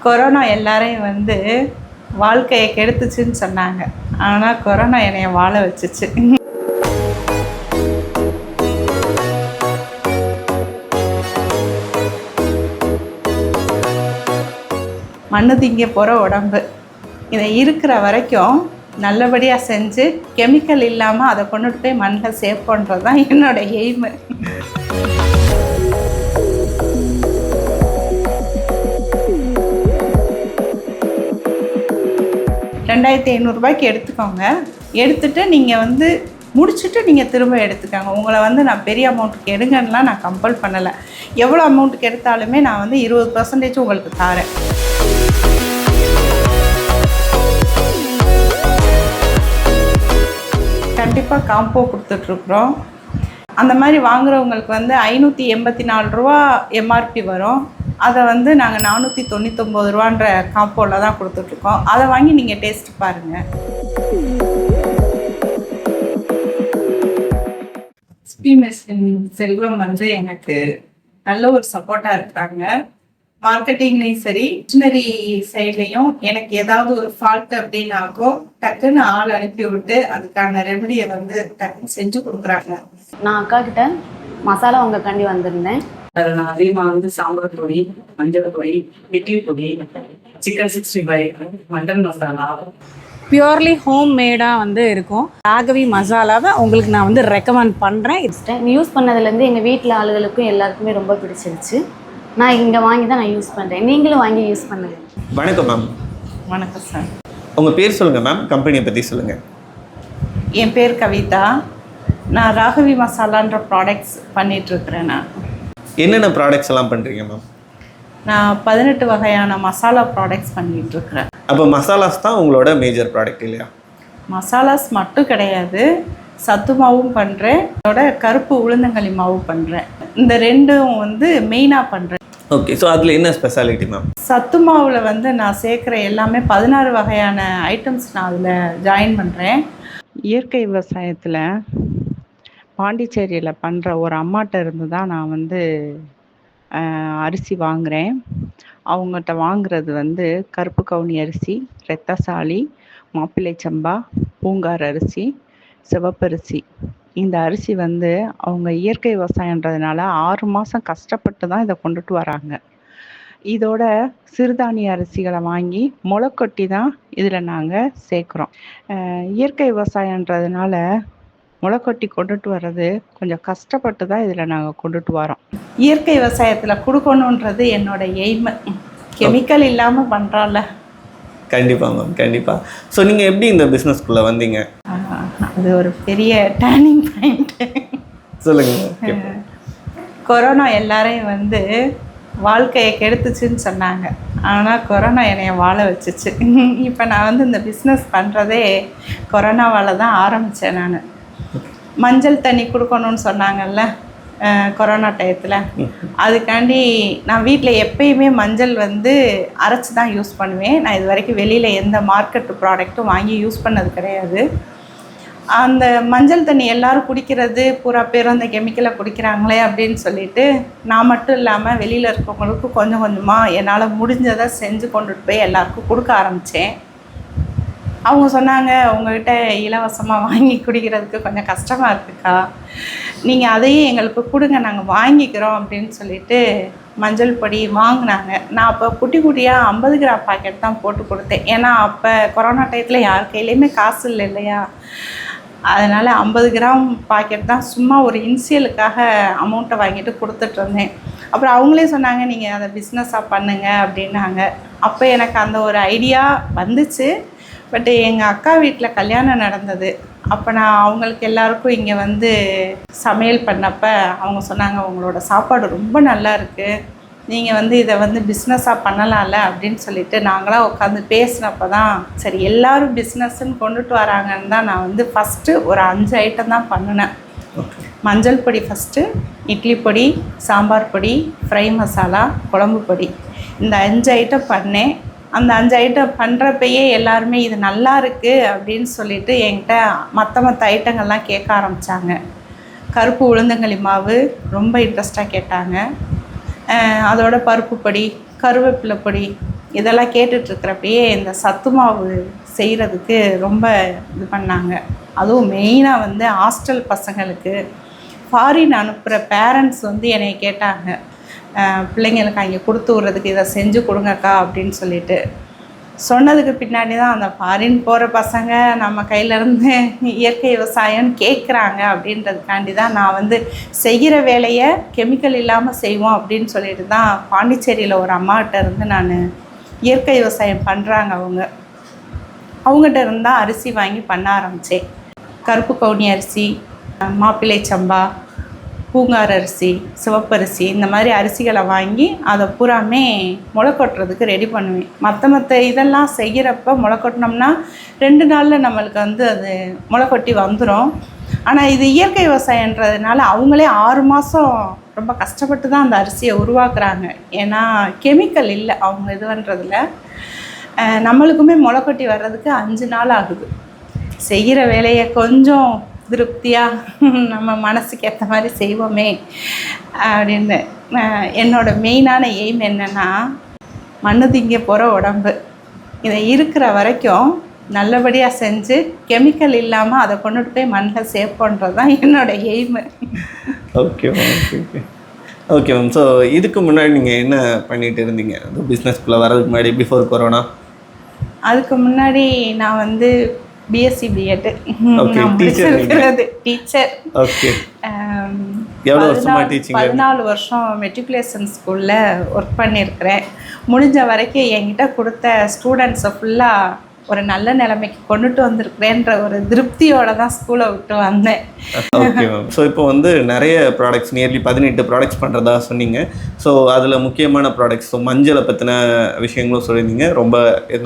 Corona எல்லாரையும் வந்து வாழ்க்கையை கெடுத்துச்சுன்னு சொன்னாங்க. ஆனால் கொரோனா என்னைய வாழ வச்சுச்சு. மண்ணு திங்க போகிற உடம்பு, இதை இருக்கிற வரைக்கும் நல்லபடியாக செஞ்சு கெமிக்கல் இல்லாமல் அதை கொண்டுட்டு போய் மண்ணில் சேவ் பண்ணுறது தான் என்னோடய எய்மு. 2500 ரூபாய்க்கு எடுத்துக்கோங்க. எடுத்துகிட்டு நீங்கள் வந்து முடிச்சுட்டு நீங்கள் திரும்ப எடுத்துக்கோங்க. உங்களை வந்து நான் பெரிய அமௌண்ட்டுக்கு எடுங்கன்னெலாம் நான் கம்பல் பண்ணலை. எவ்வளோ அமௌண்ட்டுக்கு எடுத்தாலுமே நான் வந்து 20% உங்களுக்கு தாரேன். கண்டிப்பாக காம்போ கொடுத்துட்ருக்குறோம். அந்த மாதிரி வாங்குறவங்களுக்கு வந்து 584 ரூபா எம்ஆர்பி வரும். அதை வந்து நாங்கள் 499 ரூபான்ற காம்போவில் தான் கொடுத்துட்ருக்கோம். அதை வாங்கி நீங்கள் டேஸ்ட் பாருங்கள். செல்வம் வந்து எனக்கு நல்ல ஒரு சப்போர்ட்டாக இருக்கிறாங்க. மார்க்கெட்டிங்லேயும் சரி, மிஷினரி சைட்லேயும் எனக்கு ஏதாவது ஒரு ஃபால்ட் அப்படின்னாக்கும் டக்குன்னு ஆள் அனுப்பி விட்டு அதுக்கான ரெமடியை வந்து டக்குன்னு செஞ்சு கொடுக்குறாங்க. நான் அக்கா கிட்ட மசாலா உங்கக்காண்டி வந்திருந்தேன். அதில் நான் அதிகமாக வந்து சாம்பார் பொடி, மஞ்சள் பொடி, இட்லி பொடி, chicken 65, mutton masala, purely home மேடாக வந்து இருக்கும். ராகவி மசாலாவை உங்களுக்கு நான் வந்து ரெக்கமெண்ட் பண்ணுறேன். யூஸ் பண்ணதுலேருந்து எங்கள் வீட்டில் ஆளுகளுக்கும் எல்லாருக்குமே ரொம்ப பிடிச்சிருச்சு. நான் இங்கே வாங்கி தான் நான் யூஸ் பண்ணுறேன். நீங்களும் வாங்கி யூஸ் பண்ணுங்க. வணக்கம் மேம். வணக்கம் சார். உங்கள் பேர் சொல்லுங்கள் மேம், கம்பெனியை பற்றி சொல்லுங்கள். என் பேர் கவிதா. நான் ராகவி மசாலான்ற ப்ராடக்ட்ஸ் பண்ணிகிட்ருக்கிறேன். நான் என்னென்ன ப்ராடக்ட்ஸ் எல்லாம் பண்ணுறீங்க மேம்? நான் 18 வகையான மசாலா ப்ராடக்ட்ஸ் பண்ணிகிட்ருக்கிறேன். அப்போ மசாலாஸ் தான் உங்களோட மேஜர் ப்ராடக்ட் இல்லையா? மசாலாஸ் மட்டும் கிடையாது, சத்து மாவும் பண்ணுறேன், அதோட கருப்பு உளுந்தங்களி மாவும் பண்ணுறேன். இந்த ரெண்டும் வந்து மெயினாக பண்ணுறேன். ஓகே, ஸோ அதில் என்ன ஸ்பெஷாலிட்டி மேம்? சத்து மாவில் வந்து நான் சேர்க்குற எல்லாமே 16 வகையான ஐட்டம்ஸ் நான் அதில் ஜாயின் பண்ணுறேன். இயற்கை விவசாயத்தில் பாண்டிச்சேரியில் பண்ணுற ஒரு அம்மாட்ட இருந்து தான் நான் வந்து அரிசி வாங்குகிறேன். அவங்ககிட்ட வாங்குறது வந்து கருப்பு கவுனி அரிசி, ரத்தசாலி, மாப்பிள்ளை சம்பா, பூங்கார் அரிசி, சிவப்பரிசி. இந்த அரிசி வந்து அவங்க இயற்கை விவசாயன்றதுனால 6 மாதம் கஷ்டப்பட்டு தான் இதை கொண்டுட்டு வராங்க. இதோட சிறுதானிய அரிசிகளை வாங்கி முளைக்கொட்டி தான் இதில் நாங்கள் சேர்க்குறோம். இயற்கை விவசாயன்றதுனால முளைக்கொட்டி கொண்டுட்டு வர்றது கொஞ்சம் கஷ்டப்பட்டு தான் இதில் நாங்கள் கொண்டுட்டு வரோம். இயற்கை விவசாயத்தில் கொடுக்கணுன்றது என்னோட எய்மு. கெமிக்கல் இல்லாமல் பண்ணுறோம்ல. கண்டிப்பாக மேம், கண்டிப்பாக. ஸோ நீங்கள் எப்படி இந்த பிஸ்னஸ்க்குள்ளே வந்தீங்க? அது ஒரு பெரிய டர்னிங் பாயிண்ட்டு. சொல்லுங்கள். கொரோனா எல்லாரையும் வந்து வாழ்க்கையை கெடுத்துச்சுன்னு சொன்னாங்க. ஆனால் கொரோனா என்னைய வாழ வச்சுச்சு. இப்போ நான் வந்து இந்த பிஸ்னஸ் பண்ணுறதே கொரோனாவால் தான் ஆரம்பித்தேன். நான் மஞ்சள் தண்ணி கொடுக்கணும்னு சொன்னாங்கல்ல கொரோனா டயத்தில், அதுக்காண்டி நான் வீட்டில் எப்பயுமே மஞ்சள் வந்து அரைச்சி தான் யூஸ் பண்ணுவேன். நான் இது வரைக்கும் வெளியில் எந்த மார்க்கெட் ப்ராடக்ட்டும் வாங்கி யூஸ் பண்ணது கிடையாது. அந்த மஞ்சள் தண்ணி எல்லோரும் குடிக்கிறது பூரா பேரும் அந்த கெமிக்கலை குடிக்கிறாங்களே அப்படின்னு சொல்லிட்டு நான் மட்டும் இல்லாமல் வெளியில் இருக்கவங்களுக்கு கொஞ்சம் கொஞ்சமாக என்னால் முடிஞ்சதை செஞ்சு கொண்டுட்டு போய் எல்லாருக்கும் கொடுக்க ஆரம்பித்தேன். அவங்க சொன்னாங்க, உங்கள்கிட்ட இலவசமாக வாங்கி குடிக்கிறதுக்கு கொஞ்சம் கஷ்டமாக இருக்குக்கா, நீங்கள் அதையே எங்களுக்கு கொடுங்க, நாங்கள் வாங்கிக்கிறோம் அப்படின்னு சொல்லிட்டு மஞ்சள் பொடி வாங்கினாங்க. நான் அப்போ குட்டி குட்டியாக 50 கிராம் பாக்கெட் தான் போட்டு கொடுத்தேன். ஏன்னா அப்போ கொரோனா டயத்தில் யார் கையிலையுமே காசு இல்லை இல்லையா, அதனால் 50 கிராம் பாக்கெட் தான் சும்மா ஒரு இன்சியலுக்காக அமௌண்ட்டை வாங்கிட்டு கொடுத்துட்ருந்தேன். அப்புறம் அவங்களே சொன்னாங்க, நீங்கள் அதை பிஸ்னஸாக பண்ணுங்க அப்படின்னாங்க. அப்போ எனக்கு அந்த ஒரு ஐடியா வந்துச்சு. பட் எங்கள் அக்கா வீட்டில் கல்யாணம் நடந்தது. அப்போ நான் அவங்களுக்கு எல்லாருக்கும் இங்கே வந்து சமையல் பண்ணப்போ அவங்க சொன்னாங்க, உங்களோட சாப்பாடு ரொம்ப நல்லா இருக்குது, நீங்கள் வந்து இதை வந்து பிஸ்னஸாக பண்ணலாம்ல அப்படின்னு சொல்லிட்டு நாங்களாம் உட்காந்து பேசினப்போ தான் சரி எல்லோரும் பிஸ்னஸ்ன்னு கொண்டுட்டு வராங்கன்னு தான் நான் வந்து ஃபஸ்ட்டு ஒரு 5 ஐட்டம் தான் பண்ணினேன். மஞ்சள் பொடி ஃபஸ்ட்டு, இட்லி பொடி, சாம்பார் பொடி, ஃப்ரை மசாலா, குழம்பு பொடி, இந்த 5 ஐட்டம் பண்ணேன். அந்த 5 ஐட்டம் பண்ணுறப்பயே எல்லாருமே இது நல்லா இருக்குது அப்படின்னு சொல்லிட்டு என்கிட்ட மற்ற ஐட்டங்கள்லாம் கேட்க ஆரம்பித்தாங்க. கருப்பு உளுந்தங்களி மாவு ரொம்ப இன்ட்ரெஸ்ட்டாக கேட்டாங்க. அதோட பருப்பு பொடி, கருவேப்பிலை பொடி, இதெல்லாம் கேட்டுட்ருக்கிறப்பயே இந்த சத்து மாவு செய்கிறதுக்கு ரொம்ப இது பண்ணாங்க. அதுவும் மெயினாக வந்து ஹாஸ்டல் பசங்களுக்கு ஃபாரின் அனுப்புகிற பேரண்ட்ஸ் வந்து என்னை கேட்டாங்க, பிள்ளைங்களுக்கு அங்கே கொடுத்து விட்றதுக்கு இதை செஞ்சு கொடுங்கக்கா அப்படின்னு சொல்லிட்டு. சொன்னதுக்கு பின்னாடி தான் அந்த ஃபாரின் போகிற பசங்க நம்ம கையிலேருந்து இயற்கை விவசாயம்னு கேட்குறாங்க அப்படின்றதுக்காண்டி தான் நான் வந்து செய்கிற வேலையை கெமிக்கல் இல்லாமல் செய்வோம் அப்படின்னு சொல்லிட்டு தான் பாண்டிச்சேரியில் ஒரு அம்மாகிட்ட இருந்து நான் இயற்கை விவசாயம் பண்ணுறாங்க அவங்ககிட்ட இருந்தால் அரிசி வாங்கி பண்ண ஆரம்பித்தேன். கருப்பு கவுனி அரிசி, மாப்பிள்ளை சம்பா, பூங்கார் அரிசி, சிவப்பரிசி, இந்த மாதிரி அரிசிகளை வாங்கி அதை பூராமே முளை கொட்டுறதுக்கு ரெடி பண்ணுவேன். மற்ற இதெல்லாம் செய்கிறப்ப முளை கொட்டினோம்னா 2 நாளில் நம்மளுக்கு வந்து அது முளை கொட்டி வந்துடும். ஆனால் இது இயற்கை விவசாயன்றதுனால அவங்களே 6 மாதம் ரொம்ப கஷ்டப்பட்டு தான் அந்த அரிசியை உருவாக்குறாங்க. ஏன்னா கெமிக்கல் இல்லை அவங்க இது பண்ணுறதுல. நம்மளுக்குமே முளை கொட்டி வர்றதுக்கு 5 நாள் ஆகுது. செய்கிற வேலையை கொஞ்சம் திருப்தியாக நம்ம மனசுக்கு ஏற்ற மாதிரி செய்வோமே அப்படின்னு. என்னோடய மெயினான எய்ம் என்னென்னா, மண்ணு திங்க போகிற உடம்பு இதை இருக்கிற வரைக்கும் நல்லபடியாக செஞ்சு கெமிக்கல் இல்லாமல் அதை கொண்டுட்டு போய் மண்ணில் சேவ் பண்ணுறது தான் என்னோடய aim. Okay ma'am, okay okay ma'am. So இதுக்கு முன்னாடி நீங்கள் என்ன பண்ணிகிட்டு இருந்தீங்க அந்த பிஸ்னஸ்க்குள்ளே வர்றதுக்கு முன்னாடி, பிஃபோர் கொரோனா? அதுக்கு முன்னாடி நான் வந்து பிஎஸ்சி பிஎட் டீச்சர். ஓகே. எவ்வளோ வருஷமாக டீச்சிங்? 14 வருஷம் மெட்ரிகுலேஷன் ஸ்கூலில் ஒர்க் பண்ணியிருக்கிறேன். முடிஞ்ச வரைக்கும் என்கிட்ட கொடுத்த ஸ்டூடெண்ட்ஸை ஃபுல்லாக ஒரு நல்ல நிலைமைக்கு கொண்டுட்டு வந்திருக்கிறேன்ற ஒரு திருப்தியோடு தான் ஸ்கூலை விட்டு வந்தேன். Okay ma'am. ஸோ இப்போ வந்து நிறைய ப்ராடக்ட்ஸ், நியர்லி 18 ப்ராடக்ட்ஸ் பண்ணுறதா சொன்னீங்க. ஸோ அதில் முக்கியமான ப்ராடக்ட்ஸ், ஸோ மஞ்சளை பற்றின விஷயங்களும் சொல்லியிருந்தீங்க, ரொம்ப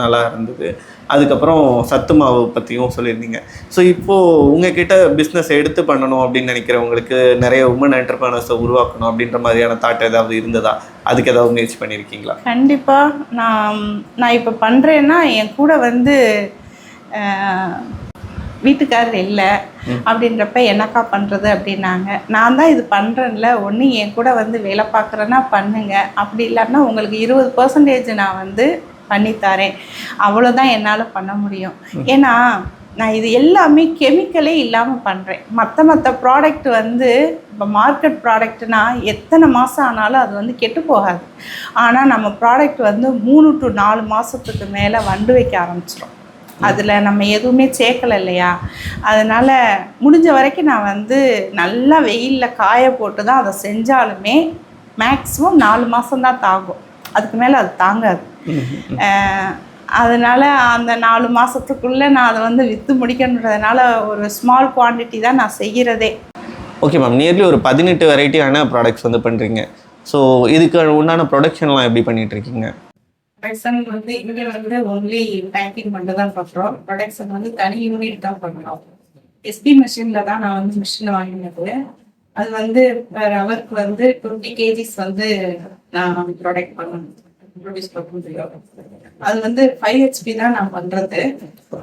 நல்லா இருந்தது. அதுக்கப்புறம் சத்து மாவு பற்றியும் சொல்லியிருந்தீங்க. ஸோ இப்போது உங்ககிட்ட பிஸ்னஸ் எடுத்து பண்ணணும் அப்படின்னு நினைக்கிறவங்களுக்கு, நிறைய உமன் என்டர்பிரனர்ஸை உருவாக்கணும் அப்படின்ற மாதிரியான தாட் ஏதாவது இருந்ததா? அதுக்கு ஏதாவது முயற்சி பண்ணியிருக்கீங்களா? கண்டிப்பாக. நான் இப்போ பண்ணுறேன்னா என் கூட வந்து வீட்டுக்காரர் இல்லை அப்படின்றப்ப என்னக்கா பண்ணுறது அப்படின்னாங்க. நான் தான் இது பண்ணுறேன்ல, ஒன்று என் கூட வந்து வேலை பார்க்குறேன்னா பண்ணுங்க, அப்படி இல்லைன்னா உங்களுக்கு 20% நான் வந்து பண்ணித்தரேன், அவ்வளோதான் என்னால் பண்ண முடியும். ஏன்னா நான் இது எல்லாமே கெமிக்கலே இல்லாமல் பண்ணுறேன். மற்ற ப்ராடக்ட் வந்து இப்போ மார்க்கெட் ப்ராடக்ட்னா எத்தனை மாதம் ஆனாலும் அது வந்து கெட்டு போகாது. ஆனால் நம்ம ப்ராடக்ட் வந்து 3 to 4 மாதத்துக்கு மேலே வண்டு வைக்க ஆரம்பிச்சிடும். அதில் நம்ம எதுவுமே சேர்க்கலை இல்லையா? அதனால் முடிஞ்ச வரைக்கும் நான் வந்து நல்லா வெயிலில் காய போட்டு தான் அதை செஞ்சாலுமே மேக்ஸிமம் 4 மாதம்தான் தாங்கும், அதுக்கு மேலே அது தாங்காது. அதனால் அந்த 4 மாதத்துக்குள்ளே நான் அதை வந்து விற்று முடிக்கணுன்றதுனால ஒரு ஸ்மால் குவான்டிட்டி தான் நான் செய்கிறதே. Okay ma'am. நியர்லி ஒரு 18 வெரைட்டியான ப்ராடக்ட்ஸ் வந்து பண்ணுறீங்க. ஸோ இதுக்கு உண்டான ப்ரொடக்ஷன்லாம் எப்படி பண்ணிகிட்ருக்கீங்க? ப்ரொடக்ஷன் வந்து இங்கே வந்து ஒன்லி பேக்கிங் மட்டும் தான் பண்ணுறோம். ப்ரொடக்ஷன் வந்து தனி யூனிட் தான் பண்ணுறோம். எஸ்பி மிஷினில் தான் நான் வந்து மிஷினில் வாங்கினது. அது வந்து per ஹவருக்கு வந்து 20 kgs வந்து நான் ப்ரொடக்ட் பண்ணணும், ப்ரொடியூஸ் பண்ண முடியும். அது வந்து 5 HP தான் நான் பண்ணுறது.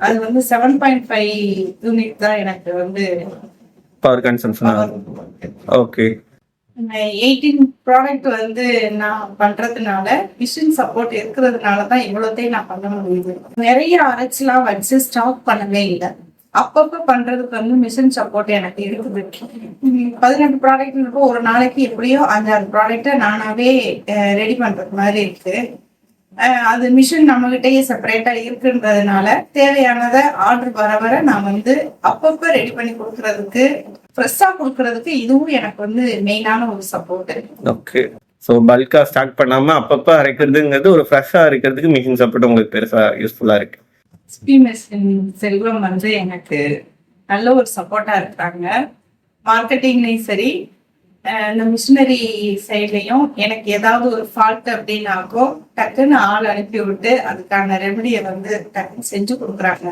அது வந்து 7.5 யூனிட் தான் எனக்கு வந்து பவர் கன்சம்ஷன். ஓகே. 18 ப்ராடக்ட் வந்து நான் பண்றதுனால மிஷின் சப்போர்ட் இருக்கிறதுனால தான் இவ்வளோத்தையும் நான் பண்ண முடியுது. நிறைய அரைச்சலாம் வச்சு ஸ்டாக் பண்ணவே இல்லை. அப்பப்போ பண்றதுக்கு வந்து மிஷின் சப்போர்ட் எனக்கு இருக்குது. 18 ப்ராடக்ட் ஒரு நாளைக்கு எப்படியோ 5-6 ப்ராடக்டை நானாவே ரெடி பண்றது மாதிரி இருக்கு. அது மிஷின் நம்மகிட்டயே செப்பரேட்டா இருக்குன்றதுனால தேவையானதை ஆர்டர் வர நான் வந்து அப்பப்போ ரெடி பண்ணி கொடுக்கறதுக்கு, ஃப்ரெஷ்ஷா கொடுக்கறதுக்கு இதுவும் எனக்கு வந்து மெயினான ஒரு சப்போர்ட். ஓகே. ஸோ பல்காக ஸ்டாக் பண்ணாமல் அப்பப்போ அரைக்கிறதுங்கிறது ஒரு ஃப்ரெஷ்ஷாக அரைக்கிறதுக்கு மிஷின் சப்போர்ட் உங்களுக்கு பெருசாக யூஸ்ஃபுல்லாக இருக்கு. எஸ்பி மிஷின் செல்வம் வந்து எனக்கு நல்ல ஒரு சப்போர்ட்டா இருக்காங்க. மார்க்கெட்டிங்லையும் சரி, இந்த மிஷினரி சைட்லையும் எனக்கு ஏதாவது ஒரு ஃபால்ட் அப்படின்னாக்கோ டக்குன்னு ஆள் அனுப்பி விட்டு அதுக்கான ரெமடியை வந்து டக்குன்னு செஞ்சு கொடுக்குறாங்க.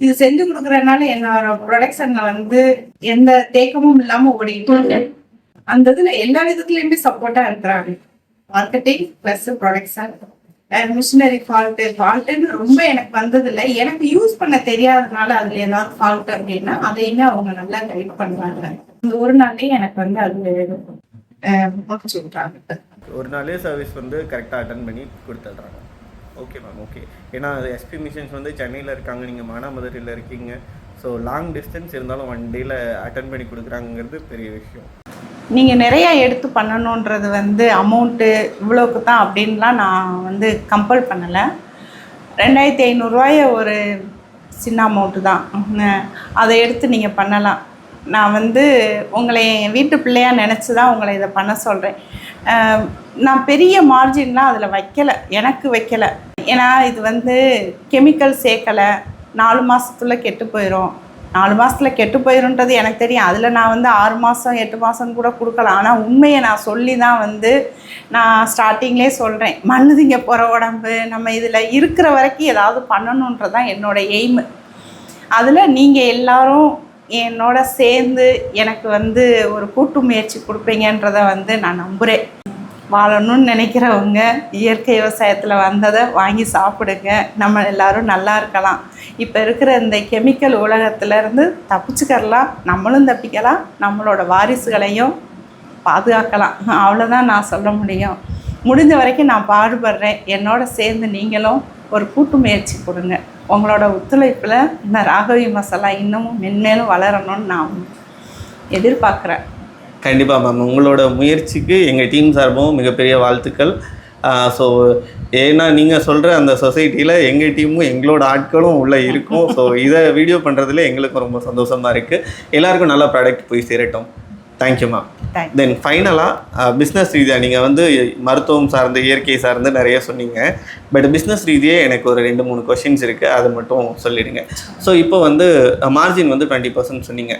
இது செஞ்சு கொடுக்குறதுனால என்னோட ப்ரொடக்ஷன்ல வந்து எந்த தேக்கமும் இல்லாம ஓடிட்டு அந்த இதுல எல்லா விதத்துலயுமே சப்போர்ட்டா இருக்கிறாங்க. மார்க்கெட்டிங் பிளஸ் ப்ரொடக்ஷன், மிஷினரி ஃபால்ட்டுன்னு ரொம்ப எனக்கு வந்தது இல்லை. எனக்கு யூஸ் பண்ண தெரியாததுனால அதுல ஏதாவது ஃபால்ட் அப்படின்னா அதையுமே அவங்க நல்லா கைட் பண்ணுவாங்க. இந்த ஒரு நாளே எனக்கு வந்து அது முடிச்சு விட்றாங்க. ஒரு நாளே சர்வீஸ் வந்து கரெக்டாக அட்டன் பண்ணி கொடுத்துட்றாங்க. Okay ma'am, okay. ஏன்னா அது எஸ்பி மிஷன்ஸ் வந்து சென்னையில் இருக்காங்க, நீங்கள் மானாமதுரையில் இருக்கீங்க. ஸோ லாங் டிஸ்டன்ஸ் இருந்தாலும் 1 டேயில் அட்டன் பண்ணி கொடுக்குறாங்கிறது பெரிய விஷயம். நீங்கள் நிறையா எடுத்து பண்ணணுன்றது வந்து அமௌண்ட்டு இவ்வளோக்கு தான் அப்படின்லாம் நான் வந்து கம்பல் பண்ணலை. 2500 ஒரு சின்ன அமௌண்ட்டு தான். அதை எடுத்து நீங்கள் பண்ணலாம். நான் வந்து உங்களை என் வீட்டு பிள்ளையாக நினச்சி தான் உங்களை இதை பண்ண சொல்கிறேன். நான் பெரிய மார்ஜின்லாம் அதில் வைக்கலை, எனக்கு வைக்கலை. ஏன்னா இது வந்து கெமிக்கல் சேர்க்கலை, 4 மாதத்துல கெட்டு போயிடும். 4 மாதத்தில் கெட்டு போயிருன்றது எனக்கு தெரியும். அதில் நான் வந்து 6 மாதம் 8 மாதம் கூட கொடுக்கலாம். ஆனால் உண்மையை நான் சொல்லி தான் வந்து நான் ஸ்டார்டிங்லேயே சொல்கிறேன். மண்ணுதிங்க போகிற உடம்பு, நம்ம இதில் இருக்கிற வரைக்கும் ஏதாவது பண்ணணுன்றது தான் என்னோடய எய்மு. அதில் நீங்கள் எல்லோரும் என்னோட சேர்ந்து எனக்கு வந்து ஒரு கூட்டு முயற்சி கொடுப்பீங்கன்றதை வந்து நான் நம்புகிறேன். வாழணும்னு நினைக்கிறவங்க இயற்கை விவசாயத்தில் வந்ததை வாங்கி சாப்பிடுங்க. நம்ம எல்லோரும் நல்லா இருக்கலாம். இப்போ இருக்கிற இந்த கெமிக்கல் உலகத்துலேருந்து தப்பிச்சுக்கரலாம், நம்மளும் தப்பிக்கலாம், நம்மளோட வாரிசுகளையும் பாதுகாக்கலாம். அவ்வளோதான் நான் சொல்ல முடியும். முடிஞ்ச வரைக்கும் நான் பாடுபடுறேன். என்னோட சேர்ந்து நீங்களும் ஒரு கூட்டு முயற்சி கொடுங்க. உங்களோட ஒத்துழைப்பில் இந்த ராகவி மசாலா இன்னமும் மென்மேலும் வளரணும்னு நான் எதிர்பார்க்குறேன். கண்டிப்பாக மேம், உங்களோட முயற்சிக்கு எங்கள் டீம் சார்பும் மிகப்பெரிய வாழ்த்துக்கள். ஸோ ஏன்னா நீங்கள் சொல்கிற அந்த சொசைட்டியில் எங்கள் டீமும் எங்களோட ஆட்களும் உள்ளே இருக்கும். ஸோ இதை வீடியோ பண்ணுறதுல எங்களுக்கும் ரொம்ப சந்தோஷமாக இருக்குது. எல்லாருக்கும் நல்ல ப்ராடக்ட் போய் சேரட்டும். Thank you ma'am. தென் ஃபைனலாக பிஸ்னஸ் ரீதியாக நீங்கள் வந்து மருத்துவம் சார்ந்து இயற்கை சார்ந்து நிறைய சொன்னீங்க. பட் பிஸ்னஸ் ரீதியே எனக்கு ஒரு 2-3 கொஷின்ஸ் இருக்குது, அதை மட்டும் சொல்லிடுங்க. ஸோ இப்போ வந்து மார்ஜின் வந்து 20% சொன்னீங்க.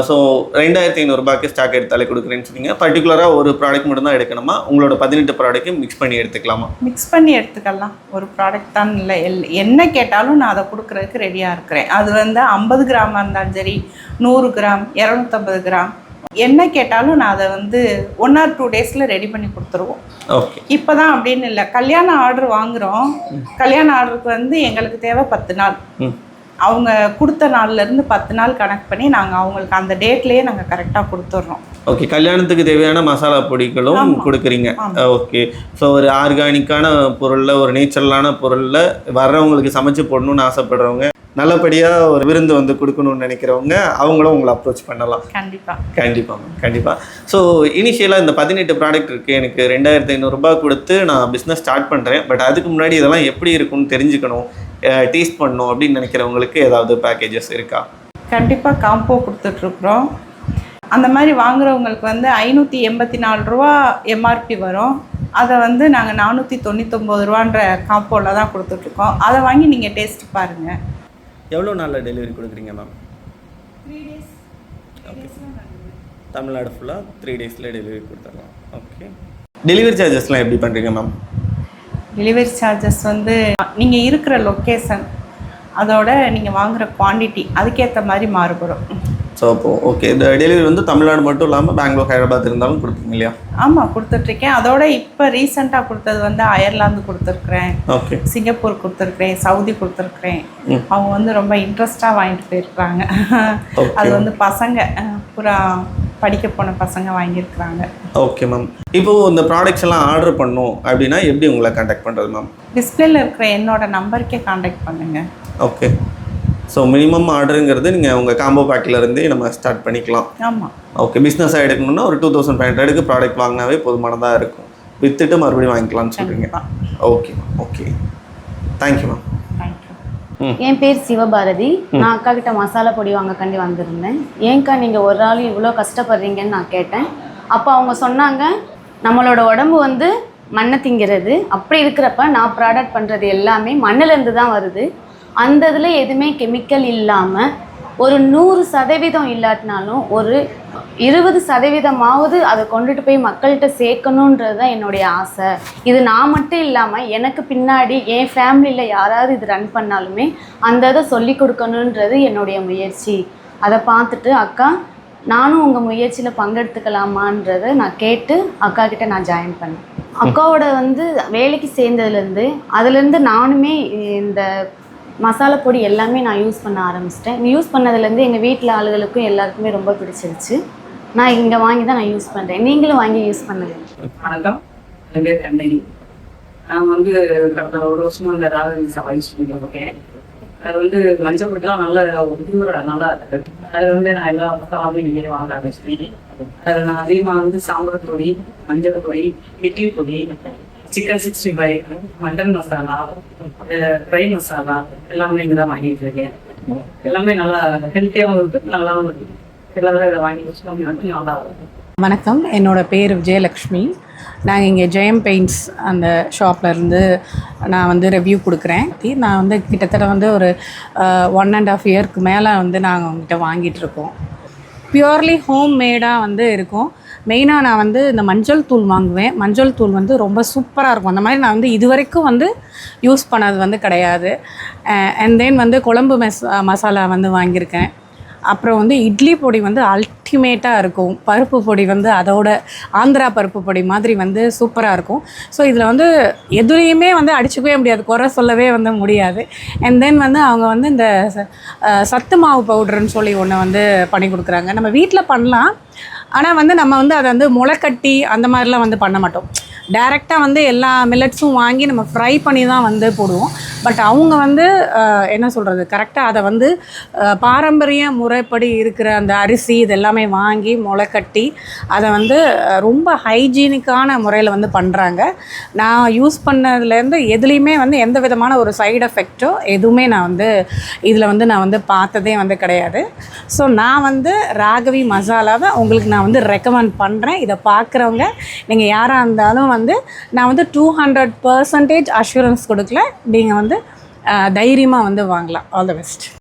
ஸோ 2500 ரூபாய்க்கு ஸ்டாக் எடுத்தாலே கொடுக்குறேன்னு சொன்னீங்க. பர்டிகுலராக ஒரு ப்ராடக்ட் மட்டும் தான் எடுக்கணுமா, உங்களோட 18 ப்ராடக்ட்டும் மிக்ஸ் பண்ணி எடுத்துக்கலாமா? மிக்ஸ் பண்ணி எடுத்துக்கலாம். ஒரு ப்ராடக்ட் தான் இல்லை, என்ன கேட்டாலும் நான் அதை கொடுக்குறதுக்கு ரெடியாக இருக்கிறேன். அது வந்து 50 கிராமாக இருந்தாலும் சரி, 100 கிராம், 250 கிராம், என்ன கேட்டாலும் நான் அதை வந்து 1 or 2 டேஸில் ரெடி பண்ணி கொடுத்துருவோம். ஓகே. இப்போ தான் அப்படின்னு இல்லை, கல்யாண ஆர்டர் வாங்குகிறோம். கல்யாண ஆர்டருக்கு வந்து எங்களுக்கு தேவை 10 நாள். அவங்க கொடுத்த நாள்லேருந்து 10 நாள் கணக்கு பண்ணி நாங்கள் அவங்களுக்கு அந்த டேட்லேயே நாங்கள் கரெக்டாக கொடுத்துட்றோம். ஓகே. கல்யாணத்துக்கு தேவையான மசாலா பொடிகளும் கொடுக்குறீங்க. ஓகே. ஸோ ஒரு ஆர்கானிக்கான பொருளில், ஒரு நேச்சுரலான பொருளில் வர்றவங்களுக்கு சமைச்சு போடணும்னு ஆசைப்படுறவங்க, நல்லபடியாக ஒரு விருந்து வந்து கொடுக்கணும்னு நினைக்கிறவங்க அவங்களும் உங்களை அப்ரோச் பண்ணலாம். கண்டிப்பாக மேம், கண்டிப்பாக. ஸோ இனிஷியலாக இந்த 18 ப்ராடக்ட் இருக்குது, எனக்கு 2500 ரூபாய் கொடுத்து நான் பிஸ்னஸ் ஸ்டார்ட் பண்ணுறேன். பட் அதுக்கு முன்னாடி இதெல்லாம் எப்படி இருக்குன்னு தெரிஞ்சுக்கணும், டேஸ்ட் பண்ணணும் அப்படின்னு நினைக்கிறவங்களுக்கு ஏதாவது பேக்கேஜஸ் இருக்கா? கண்டிப்பாக காம்போ கொடுத்துட்ருக்குறோம். அந்த மாதிரி வாங்குறவங்களுக்கு வந்து 584 ரூபா எம்ஆர்பி வரும். அதை வந்து நாங்கள் 499 ரூபான்ற காம்போவில் தான் கொடுத்துட்ருக்கோம். அதை வாங்கி நீங்கள் டேஸ்ட் பாருங்கள். எவ்வளோ நாளில் டெலிவரி கொடுக்குறீங்க மேம்? 3 days. ஓகே. தமிழ்நாடு ஃபுல்லாக 3 டேஸில் டெலிவரி கொடுத்துடலாம். ஓகே. டெலிவரி சார்ஜஸ்லாம் எப்படி பண்ணுறீங்க மேம்? டெலிவரி சார்ஜஸ் வந்து நீங்கள் இருக்கிற லொக்கேஷன், அதோட நீங்கள் வாங்குகிற குவான்டிட்டி, அதுக்கேற்ற மாதிரி மாறுபடும். ஸோ அப்போது ஓகே, இந்த டெலிவரி வந்து தமிழ்நாடு மட்டும் இல்லாமல் பெங்களூர், ஹைதராபாத் இருந்தாலும் கொடுப்பீங்க இல்லையா? ஆமாம், கொடுத்துட்ருக்கேன். அதோட இப்போ ரீசெண்டாக கொடுத்தது வந்து அயர்லாந்து கொடுத்துருக்குறேன், ஓகே, சிங்கப்பூர் கொடுத்துருக்குறேன், சவுதி கொடுத்துருக்குறேன். அவங்க வந்து ரொம்ப இன்ட்ரெஸ்டாக வாங்கிட்டு போயிருக்கிறாங்க. அது வந்து பசங்க பூரா படிக்க போன பசங்க வாங்கியிருக்கிறாங்க. Okay ma'am. இப்போது இந்த ப்ராடக்ட்ஸ் எல்லாம் ஆர்டர் பண்ணோம் அப்படின்னா எப்படி உங்களை கான்டாக்ட் பண்ணுறது மேம்? டிஸ்பிளேல இருக்கிற என்னோட நம்பருக்கே கான்டாக்ட் பண்ணுங்கள். ஓகே. ஸோ மினிமம் ஆர்டருங்கிறது நீங்கள் உங்கள் காம்போ பேக்கிலேருந்தே நம்ம ஸ்டார்ட் பண்ணிக்கலாம். ஆமாம். ஓகே. பிஸ்னஸாக எடுக்கணும்னா ஒரு 2500 ப்ராடக்ட் வாங்கினாவே போதுமானதாக இருக்கும். விற்றுட்டு மறுபடியும் வாங்கிக்கலாம்னு சொல்கிறீங்க. Okay ma'am, okay. Thank you ma'am. என் பேர் சிவபாரதி. நான் அக்கா கிட்ட மசாலா பொடி வாங்கக்காண்டி வந்திருந்தேன். ஏன்க்கா நீங்கள் ஒரு ஆள் இவ்வளோ கஷ்டப்படுறீங்கன்னு நான் கேட்டேன். அப்போ அவங்க சொன்னாங்க, நம்மளோட உடம்பு வந்து மண்ணை திங்கிறது. அப்படி இருக்கிறப்ப நான் ப்ராடக்ட் பண்ணுறது எல்லாமே மண்ணிலேருந்து தான் வருது. அந்த இதில் எதுவுமே கெமிக்கல் இல்லாமல் ஒரு 100% இல்லாட்டினாலும் ஒரு 20% அதை கொண்டுட்டு போய் மக்கள்கிட்ட சேர்க்கணுன்றது தான் என்னுடைய ஆசை. இது நான் மட்டும் இல்லாமல் எனக்கு பின்னாடி என் ஃபேமிலியில் யாராவது இது ரன் பண்ணாலுமே அந்த இதை சொல்லி கொடுக்கணுன்றது என்னுடைய முயற்சி. அதை பார்த்துட்டு அக்கா நானும் உங்கள் முயற்சியில் பங்கெடுத்துக்கலாமான்றதை நான் கேட்டு அக்கா கிட்ட நான் ஜாயின் பண்ணேன். அக்காவோட வந்து வேலைக்கு சேர்ந்ததுலேருந்து அதுலேருந்து நானுமே இந்த மசாலா பொடி எல்லாமே நான் யூஸ் பண்ண ஆரம்பிச்சிட்டேன். யூஸ் பண்ணதுலேருந்து எங்கள் வீட்டில் ஆளுகளுக்கும் எல்லாருக்குமே ரொம்ப பிடிச்சிருச்சு. நான் இங்கே வாங்கி தான் நான் யூஸ் பண்ணுறேன். நீங்களும் வாங்கி யூஸ் பண்ணுங்க. வணக்கம், என் பேர் கண்ணகி. நான் வந்து கடந்த ஒரு வருஷமா இந்த ராகவி யூஸ் பண்ணிட்டு இருக்கேன். அது வந்து மஞ்சள் பொடிலாம் நல்ல நல்லா இருக்கு. அது வந்து நான் எல்லா மசாலாவும் இங்கே வாங்க ஆரம்பிச்சிட்டேன். அதில் நான் அதிகமாக வந்து சாம்பார் பொடி, மஞ்சள் பொடி, இட்லி பொடி, chicken 65, mutton masala, fry masala எல்லாமே இங்கே தான் வாங்கிட்டு இருக்கேன். எல்லாமே நல்லா ஹெல்த்தியாகவும் இருக்குது, நல்லாவும் இருக்குது. எல்லாரும் இதை வாங்கி வச்சுக்கோங்க, நல்லா இருக்கும். வணக்கம், என்னோடய பேர் விஜயலக்ஷ்மி. நாங்கள் இங்கே ஜெயம் பெயிண்ட்ஸ் அந்த ஷாப்லேருந்து நான் வந்து ரிவ்யூ கொடுக்குறேன். நான் வந்து கிட்டத்தட்ட வந்து ஒரு 1.5 இயர்க்கு மேலே வந்து நாங்கள் அவங்ககிட்ட வாங்கிட்டுருக்கோம். பியூர்லி ஹோம் மேடாக வந்து இருக்கும். மெயினாக நான் வந்து இந்த மஞ்சள் தூள் வாங்குவேன். மஞ்சள் தூள் வந்து ரொம்ப சூப்பராக இருக்கும். அந்த மாதிரி நான் வந்து இது வரைக்கும் வந்து யூஸ் பண்ணது வந்து கிடையாது. அண்ட் தென் வந்து குழம்பு மசாலா வந்து வாங்கியிருக்கேன். அப்புறம் வந்து இட்லி பொடி வந்து அல்டிமேட்டாக இருக்கும். பருப்பு பொடி வந்து அதோட ஆந்திரா பருப்பு பொடி மாதிரி வந்து சூப்பராக இருக்கும். ஸோ இதில் வந்து எதுலேயுமே வந்து அடிச்சுக்கவே முடியாது, குறை சொல்லவே வந்து முடியாது. அண்ட் தென் வந்து அவங்க வந்து இந்த சத்து மாவு பவுடர்னு சொல்லி ஒன்று வந்து பண்ணி கொடுக்குறாங்க. நம்ம வீட்டில் பண்ணலாம், ஆனால் வந்து நம்ம வந்து அதை வந்து முளைக்கட்டி அந்த மாதிரிலாம் வந்து பண்ண மாட்டோம். டைரெக்டாக வந்து எல்லா மில்லட்ஸும் வாங்கி நம்ம ஃப்ரை பண்ணி தான் வந்து போடுவோம். பட் அவங்க வந்து என்ன சொல்கிறது, கரெக்டாக அதை வந்து பாரம்பரிய முறைப்படி இருக்கிற அந்த அரிசி இது எல்லாமே வாங்கி முளைக்கட்டி அதை வந்து ரொம்ப ஹைஜீனிக்கான முறையில் வந்து பண்ணுறாங்க. நான் யூஸ் பண்ணதுலேருந்து எதுலேயுமே வந்து எந்த விதமான ஒரு சைடு எஃபெக்டோ எதுவுமே நான் வந்து இதில் வந்து நான் வந்து பார்த்ததே வந்து கிடையாது. ஸோ நான் வந்து ராகவி மசாலாவை உங்களுக்கு நான் வந்து ரெக்கமெண்ட் பண்ணுறேன். இதை பார்க்குறவங்க நீங்கள் யாராக இருந்தாலும் வந்து நான் வந்து 200% அஷூரன்ஸ் கொடுக்கல, நீங்கள் வந்து தைரியமாக வந்து வாங்கலாம். All the best.